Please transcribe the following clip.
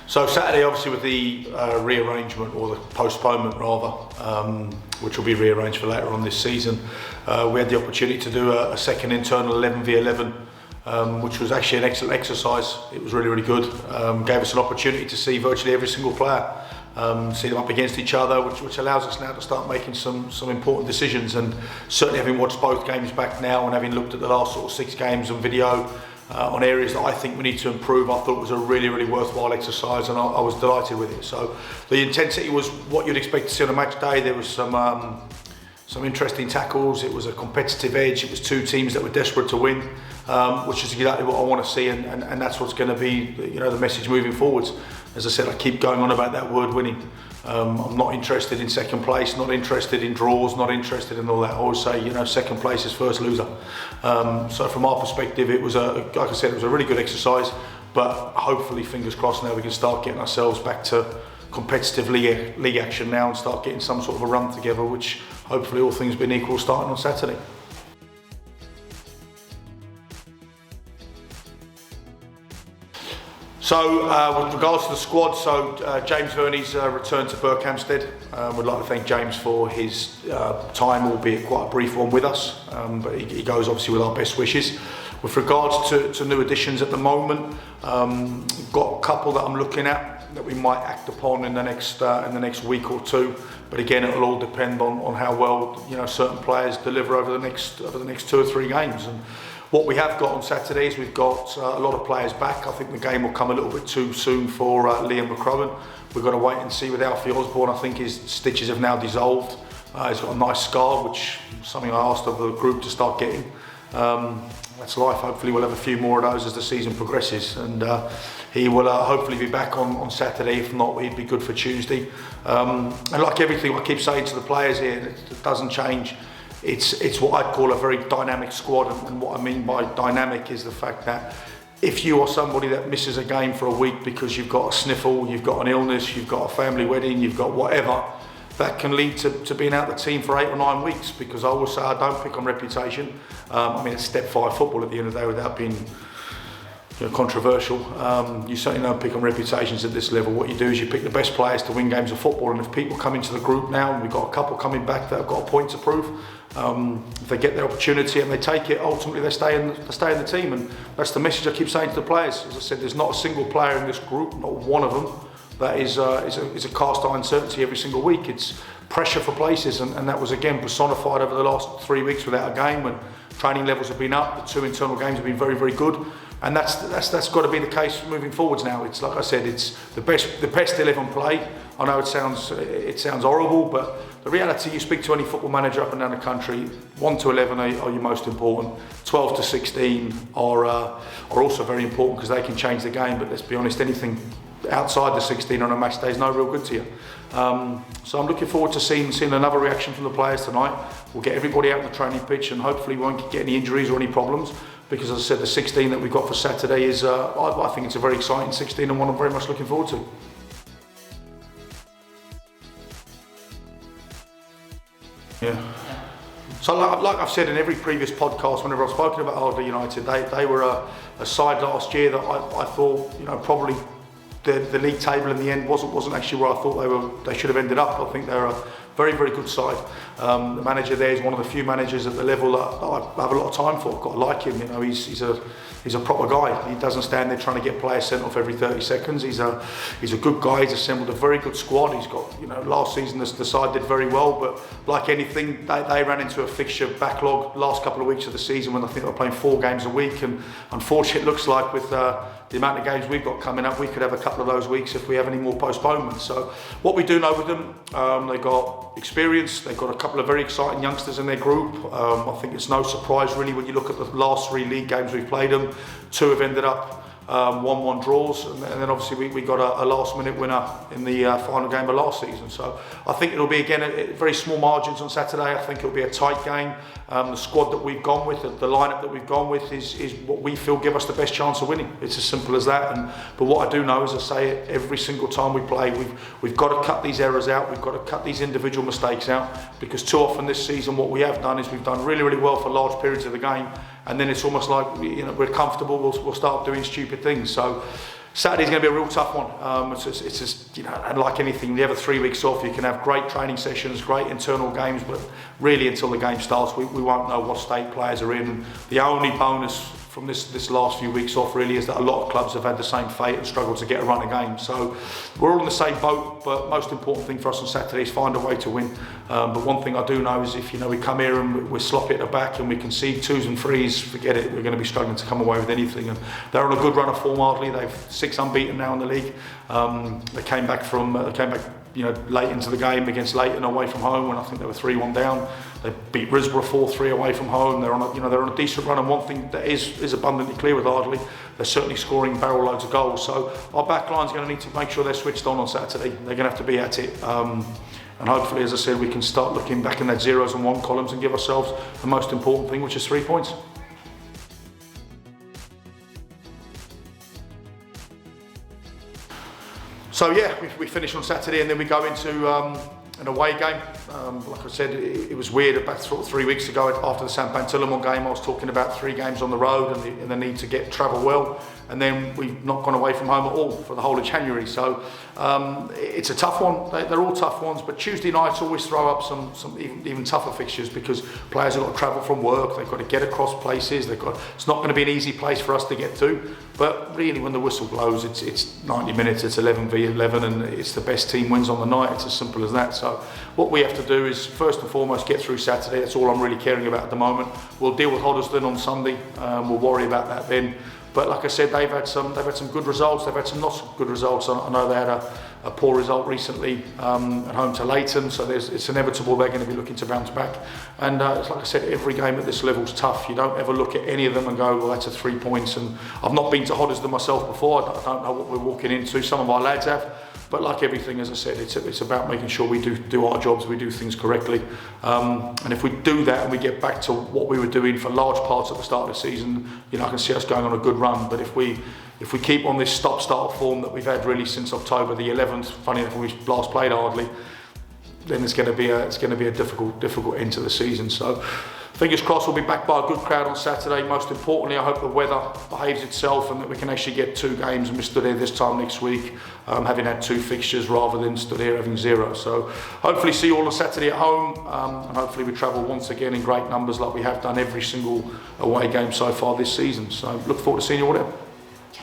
So Saturday, obviously, with the rearrangement, or the postponement rather, which will be rearranged for later on this season, we had the opportunity to do a second internal 11v11, which was actually an excellent exercise. It was really, really good. Gave us an opportunity to see virtually every single player, see them up against each other, which allows us now to start making some important decisions. And certainly, having watched both games back now and having looked at the last sort of 6 games on video, on areas that I think we need to improve, I thought it was a really, really worthwhile exercise, and I was delighted with it. So the intensity was what you'd expect to see on a match day. There was some interesting tackles. It was a competitive edge. It was 2 teams that were desperate to win, which is exactly what I want to see, and that's what's going to be, the message moving forwards. As I said, I keep going on about that word winning. I'm not interested in second place, not interested in draws, not interested in all that. I always say, second place is first loser. So from our perspective, it was like I said, it was a really good exercise, but hopefully, fingers crossed, now we can start getting ourselves back to competitive league action now and start getting some sort of a run together, which hopefully, all things being equal, starting on Saturday. So with regards to the squad, James Verney's returned to Berkhamsted. We'd like to thank James for his time, albeit quite a brief one, with us, but he goes obviously with our best wishes. With regards to new additions at the moment, got a couple that I'm looking at that we might act upon in the next week or 2. But again, it'll all depend on how well certain players deliver over the next 2 or 3 games. And what we have got on Saturdays, we've got a lot of players back. I think the game will come a little bit too soon for Liam McCrowan. We've got to wait and see with Alfie Osborne. I think his stitches have now dissolved. He's got a nice scar, which is something I asked of the group to start getting. That's life. Hopefully we'll have a few more of those as the season progresses, and he will hopefully be back on Saturday. If not, he'd be good for Tuesday. And like everything I keep saying to the players here, it doesn't change. It's what I'd call a very dynamic squad, and what I mean by dynamic is the fact that if you are somebody that misses a game for a week because you've got a sniffle, you've got an illness, you've got a family wedding, you've got whatever, that can lead to being out of the team for 8 or 9 weeks, because I always say I don't pick on reputation. It's step 5 football at the end of the day, without being controversial. You certainly don't pick on reputations at this level. What you do is you pick the best players to win games of football, and if people come into the group now, and we've got a couple coming back that have got a point to prove, if they get their opportunity and they take it, ultimately they stay in the team. And that's the message I keep saying to the players. As I said, there's not a single player in this group, not one of them, that is a cast iron certainty every single week. It's pressure for places, and that was again personified over the last 3 weeks without a game, when training levels have been up. The 2 internal games have been very, very good, and that's got to be the case moving forwards now. It's like I said, it's the best 11 play. I know it sounds horrible, but the reality, you speak to any football manager up and down the country, 1 to 11 are your most important. 12 to 16 are also very important, because they can change the game. But let's be honest, anything outside the 16 on a match day is no real good to you. So I'm looking forward to seeing another reaction from the players tonight. We'll get everybody out on the training pitch, and hopefully we won't get any injuries or any problems, because as I said, the 16 that we've got for Saturday is, I think it's a very exciting 16, and one I'm very much looking forward to. Yeah. So like I've said in every previous podcast, whenever I've spoken about Ardley United, they were a side last year that I thought, probably the league table in the end wasn't actually where I thought they should have ended up. I think they're a very, very good side. The manager there is one of the few managers at the level that I have a lot of time for. I've got to like him. He's a proper guy. He doesn't stand there trying to get players sent off every 30 seconds. He's a good guy. He's assembled a very good squad. He's got, last season the side did very well, but like anything, they ran into a fixture backlog last couple of weeks of the season, when I think they were playing 4 games a week, and unfortunately it looks like with the amount of games we've got coming up, we could have a couple of those weeks if we have any more postponements. So what we do know with them, they've got experience, they've got a couple of very exciting youngsters in their group. I think it's no surprise really when you look at the last 3 league games we've played them. 2 have ended up 1-1 draws, and then obviously we got a last minute winner in the final game of last season. So I think it'll be again very small margins on Saturday. I think it'll be a tight game. The squad that we've gone with, the lineup that we've gone with is what we feel give us the best chance of winning. It's as simple as that. But what I do know, as I say it every single time we play, we've got to cut these errors out. We've got to cut these individual mistakes out, because too often this season what we have done is we've done really, really well for large periods of the game, and then it's almost like we're comfortable. We'll start doing stupid things. So Saturday's going to be a real tough one. It's just, you know, and like anything, you have 3 weeks off, you can have great training sessions, great internal games, but really until the game starts, we won't know what state players are in. The only bonus from this last few weeks off really is that a lot of clubs have had the same fate and struggled to get a run of games. So we're all in the same boat, but most important thing for us on Saturday is find a way to win. But one thing I do know is if, you know, we come here and we're sloppy at the back and we concede 2s and 3s, forget it, we're going to be struggling to come away with anything. And they're on a good run of form, Ardley. They've 6 unbeaten now in the league. They came back you know, late into the game against Leighton away from home when I think they were 3-1 down. They beat Risborough 4-3 away from home. They're on a decent run, and one thing that is abundantly clear with Ardley, they're certainly scoring barrel loads of goals. So our back line's going to need to make sure they're switched on Saturday. They're going to have to be at it. And hopefully, as I said, we can start looking back in that 0s and 1 columns and give ourselves the most important thing, which is 3 points. So yeah, we finish on Saturday and then we go into an away game. Like I said, it was weird. About 3 weeks ago, after the St Pantilimon game, I was talking about 3 games on the road and the need to travel well. And then we've not gone away from home at all for the whole of January. So it's a tough one. They're all tough ones, but Tuesday nights always throw up some even tougher fixtures because players have got to travel from work. They've got to get across places. It's not going to be an easy place for us to get to. But really, when the whistle blows, it's 90 minutes. It's 11 v 11, and it's the best team wins on the night. It's as simple as that. So what we have to do is first and foremost get through Saturday. That's all I'm really caring about at the moment. We'll deal with Hoddesdon on Sunday. We'll worry about that then. But like I said, they've had some good results. They've had some not so good results. I know they had a poor result recently at home to Leighton, so it's inevitable they're going to be looking to bounce back. And it's like I said, every game at this level is tough. You don't ever look at any of them and go, well, that's a 3 points. And I've not been to Hoddesdon myself before. I don't know what we're walking into. Some of our lads have. But like everything, as I said, it's about making sure we do our jobs, we do things correctly. And if we do that and we get back to what we were doing for large parts at the start of the season, you know, I can see us going on a good run. But if we keep on this stop-start form that we've had really since October the 11th, funny enough, when we last played Ardley, then it's going to be a difficult end to the season. So fingers crossed we'll be back by a good crowd on Saturday. Most importantly, I hope the weather behaves itself and that we can actually get 2 games and be stood here this time next week, having had 2 fixtures rather than stood here having 0. So hopefully see you all on Saturday at home, and hopefully we travel once again in great numbers like we have done every single away game so far this season. So look forward to seeing you all there.